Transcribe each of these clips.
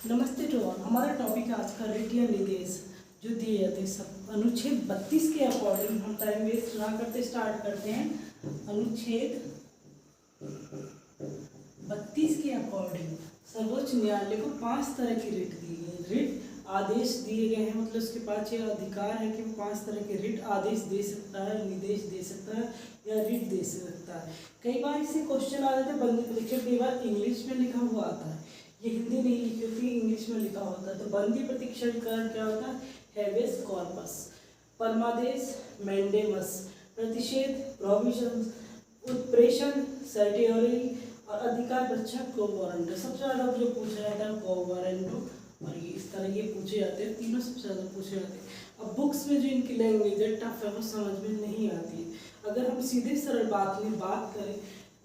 नमस्ते to all. हमारा topic है आज का रिट या निर्देश जो दिए जाते हैं सब अनुच्छेद 32 के अकॉर्डिंग। हम टाइम वेस्ट ना करते स्टार्ट करते हैं। अनुच्छेद 32 के अकॉर्डिंग सर्वोच्च न्यायालय को 5 तरह की रिट दी गई। रिट आदेश दिए गए हैं, मतलब उसके पास ये अधिकार है कि वो 5 तरह के रिट आदेश दे सकता है, निर्देश दे सकता है या रिट दे सकता है। कई बार इससे क्वेश्चन आ जाते हैं बंदी परीक्षा, कई बार इंग्लिश में लिखा हुआ आता है, ये हिंदी नहीं लिखी होती, इंग्लिश में लिखा होता है। तो बंदी प्रतीक्षाधिकार क्या होता है? हैबेस कॉर्पस, परमादेश मैंडेमस, प्रतिषेध प्रोविजन, उत्प्रेषण सर्टियोरी और अधिकार रक्षा को वारंट। सबसे ज़्यादा जो पूछा जाता है को वारंटो, और ये इस तरह ये पूछे जाते हैं, तीनों सबसे ज़्यादा पूछे जाते हैं। अब बुक्स में जो इनकी लैंग्वेज है टफ है, वो समझ में नहीं आती है। अगर हम सीधे सरल बात करें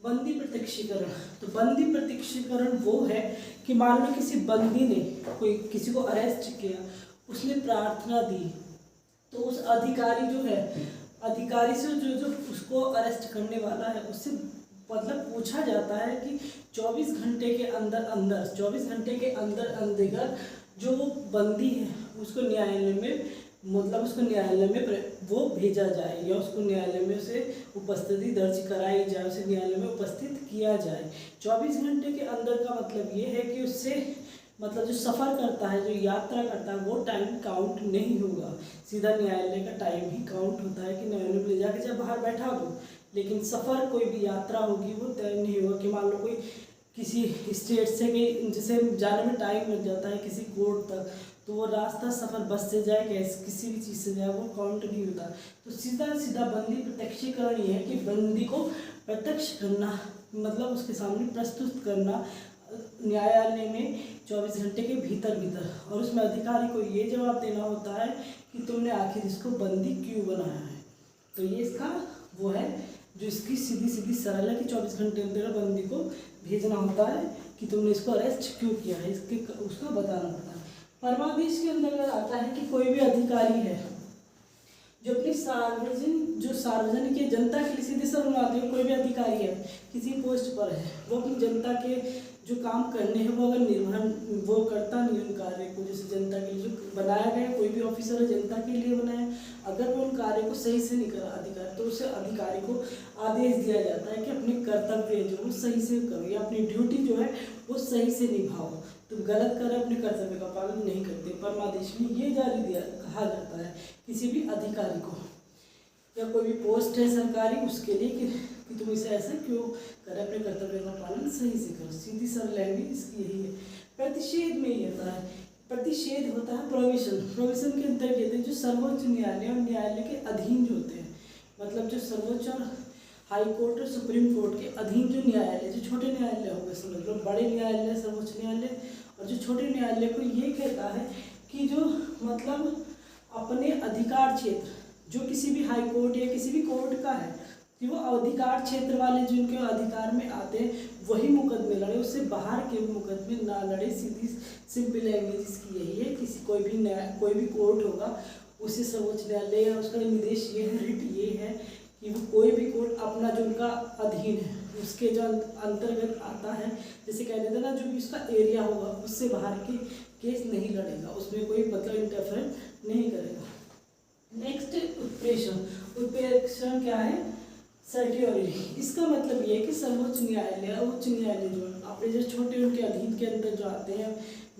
बंदी प्रत्यक्षीकरण, तो बंदी प्रत्यक्षीकरण वो है कि मान लो किसी बंदी ने कोई किसी को अरेस्ट किया, उसने प्रार्थना दी, तो उस अधिकारी जो है, अधिकारी से जो उसको अरेस्ट करने वाला है उससे मतलब पूछा जाता है कि 24 घंटे के अंदर जो वो बंदी है उसको न्यायालय में, मतलब उसको न्यायालय में वो भेजा जाए या उसको न्यायालय में उसे उपस्थिति दर्ज कराई जाए, उसे न्यायालय में उपस्थित किया जाए। 24 घंटे के अंदर का मतलब ये है कि उससे मतलब जो सफ़र करता है, जो यात्रा करता है, वो टाइम काउंट नहीं होगा। सीधा न्यायालय का टाइम ही काउंट होता है कि न्यायालय में ले जाके चाहे बाहर बैठा दो, लेकिन सफ़र कोई भी यात्रा होगी वो तय नहीं होगा। कि मान लो कोई किसी स्टेट से कहीं जैसे जाने में टाइम लग जाता है किसी कोर्ट तक, तो वो रास्ता सफ़र बस से जाए किसी भी चीज़ से जाए वो काउंट नहीं होता। तो सीधा बंदी प्रत्यक्षीकरण ये है कि बंदी को प्रत्यक्ष करना, मतलब उसके सामने प्रस्तुत करना न्यायालय में 24 घंटे के भीतर, और उसमें अधिकारी को ये जवाब देना होता है कि तुमने आखिर इसको बंदी क्यों बनाया है। तो ये इसका वो है जो इसकी सीधी सरल है कि 24 घंटे अंदर बंदी को भेजना होता है कि तुमने इसको अरेस्ट क्यों किया है, इसके उसका बताना पड़ता है। परमादेश के अंदर आता है कि कोई भी अधिकारी है जो अपनी सार्वजनिक या जनता के लिए, सीधे सरल बात है, कोई भी अधिकारी है किसी पोस्ट पर है, वो अपनी जनता के जो काम करने हैं वो अगर निर्वहन वो करता नहीं उन कार्य को, जैसे जनता के लिए जो बनाया गया, कोई भी ऑफिसर है जनता के लिए बनाया, अगर वो उन कार्य को सही से नहीं करा अधिकारी, तो उसे अधिकारी को आदेश दिया जाता है कि अपने कर्तव्य जो वो सही से करो या अपनी ड्यूटी जो है वो सही से निभाओ। तुम गलत कर अपने कर्तव्य का पालन नहीं करते। परमादेश में ये कहा जाता है किसी भी अधिकारी को या कोई भी पोस्ट है सरकारी उसके लिए कि तुम इसे ऐसे क्यों करें, अपने कर्तव्य का पालन सही से करो। सीधी सरल लैंग्वेज इसकी यही है। प्रतिषेध में ये होता है, प्रतिषेध होता है प्रोविजन के अंतर्गत जो सर्वोच्च न्यायालय और न्यायालय के अधीन जो होते हैं, मतलब जो सर्वोच्च और हाई कोर्ट और सुप्रीम कोर्ट के अधीन जो न्यायालय, जो छोटे न्यायालय हो गए, समझ लो बड़े न्यायालय सर्वोच्च न्यायालय, और जो छोटे न्यायालय को ये कहता है कि जो मतलब अपने अधिकार क्षेत्र जो किसी भी हाई कोर्ट या किसी भी कोर्ट का है कि वो अधिकार क्षेत्र वाले जिनके अधिकार में आते हैं वही मुकदमे लड़े, उससे बाहर के मुकदमे ना लड़े। सीधी सिंपल लैंग्वेज इसकी यही है। किसी कोई भी कोर्ट होगा उसे सर्वोच्च न्यायालय या उसका निर्देश ये है, रिट ये है कि वो कोई भी कोर्ट अपना जो उनका अधीन है उसके जो अंतर्गत आता है, जैसे कह देते ना, जो भी उसका एरिया होगा उससे बाहर के केस नहीं लड़ेगा, उसमें कोई मतलब इंटरफेयर नहीं करेगा। नेक्स्ट उत्प्रेषण क्या है? सर्टियोरी। इसका मतलब ये है कि सर्वोच्च न्यायालय उच्च न्यायालय जो अपने जो छोटे उनके अधीन के अंदर जो आते हैं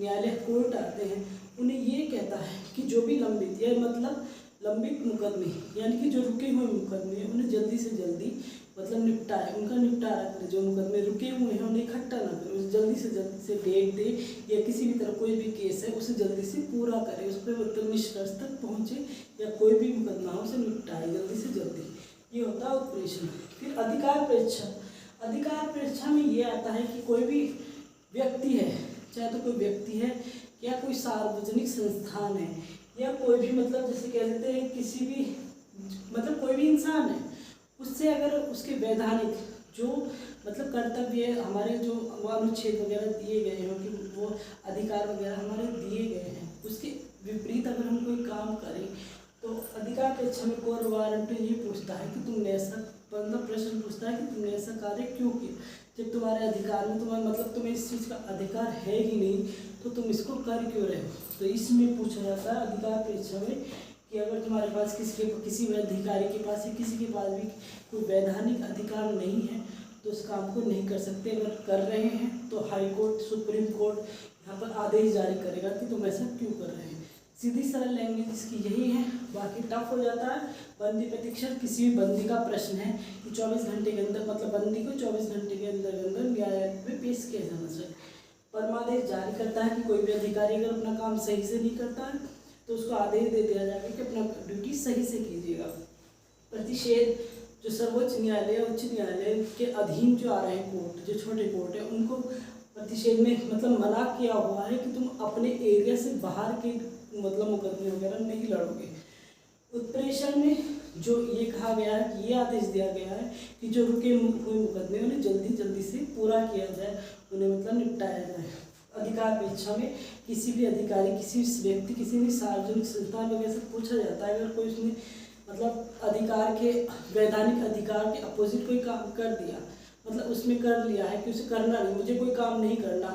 न्यायालय कोर्ट आते हैं, उन्हें ये कहता है कि जो भी लंबित या मतलब लंबित मुकदमे यानी कि जो रुके हुए मुकदमे हैं उन्हें जल्दी से जल्दी मतलब निपटाए, उनका निपटारा करें। जो मुकदमे रुके हुए हैं उन्हें इकट्ठा ना करें, उसे जल्दी से डेट दे या किसी भी तरह कोई भी केस है उसे जल्दी से पूरा करे, उस पर मतलब निष्कर्ष तक पहुँचे या कोई भी मुकदमा उसे निपटाए जल्दी से जल्दी। ये होता है उत्प्रेषण। फिर अधिकार परीक्षा में ये आता है कि कोई भी व्यक्ति है, चाहे तो कोई व्यक्ति है या कोई सार्वजनिक संस्थान है या कोई भी मतलब जैसे कह देते हैं किसी भी मतलब कोई भी इंसान है, उससे अगर उसके वैधानिक जो मतलब कर्तव्य हमारे जो अनुच्छेद वगैरह दिए गए हैं कि वो अधिकार वगैरह हमारे दिए गए हैं, उसके विपरीत अगर हम कोई काम करें तो अधिकार परीक्षा में कोर वारंट ये पूछता है कि तुमने ऐसा मतलब प्रश्न पूछता है कि तुमने ऐसा कार्य क्यों किया, जब तुम्हारे अधिकार में तुम्हें मतलब तुम्हें इस चीज़ का अधिकार है ही नहीं, तो तो तुम इसको कर क्यों रहे हो। तो इसमें पूछा जाता है अधिकार परीक्षा में कि अगर तुम्हारे पास किसी भी अधिकारी के पास या किसी के पास भी कोई वैधानिक अधिकार नहीं है तो उस काम को नहीं कर सकते। अगर कर रहे हैं तो हाई कोर्ट, सुप्रीम कोर्ट यहाँ पर आदेश जारी करेगा कि तुम ऐसा क्यों कर रहे हैं। सीधी सरल लैंग्वेज इसकी यही है। बाकी टफ हो जाता है। बंदी प्रतिक्षण किसी भी बंदी का प्रश्न है कि 24 घंटे के अंदर, मतलब बंदी को 24 घंटे के अंदर न्यायालय में पेश किया जाना चाहिए। परमादेश जारी करता है कि कोई भी अधिकारी अगर अपना काम सही से नहीं करता है तो उसको आदेश दे दिया जाएगा कि अपना ड्यूटी सही से कीजिएगा। प्रतिषेध, जो सर्वोच्च न्यायालय, उच्च न्यायालय के अधीन जो आ रहे हैं कोर्ट, जो छोटे कोर्ट है, उनको प्रतिषेध में मतलब मना किया हुआ है कि तुम अपने एरिया से बाहर के मतलब मुकदमे वगैरह नहीं लड़ोगे। उत्प्रेषण में जो ये कहा गया है कि ये आदेश दिया गया है कि जो रुके हुए मुकदमे उन्हें जल्दी से पूरा किया जाए, उन्हें मतलब निपटाया जाए। अधिकार परीक्षा में किसी भी अधिकारी, किसी भी व्यक्ति, किसी भी सार्वजनिक संस्थान वगैरह से पूछा जाता है अगर कोई उसने मतलब अधिकार के, वैधानिक अधिकार के अपोजिट कोई काम कर दिया, मतलब उसमें कर लिया है कि उसे करना नहीं, मुझे कोई काम नहीं करना,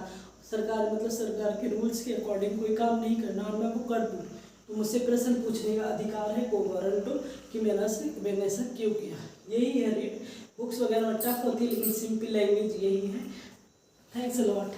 सरकार मतलब सरकार के रूल्स के अकॉर्डिंग कोई काम नहीं करना और मैं वो कर दूँ, तो मुझसे प्रश्न पूछने का अधिकार है को वारंटो कि मैंने ऐसा क्यों किया। यही है रीट। बुक्स वगैरह में टफ होती है लेकिन सिंपल लैंग्वेज यही है। Thanks a lot.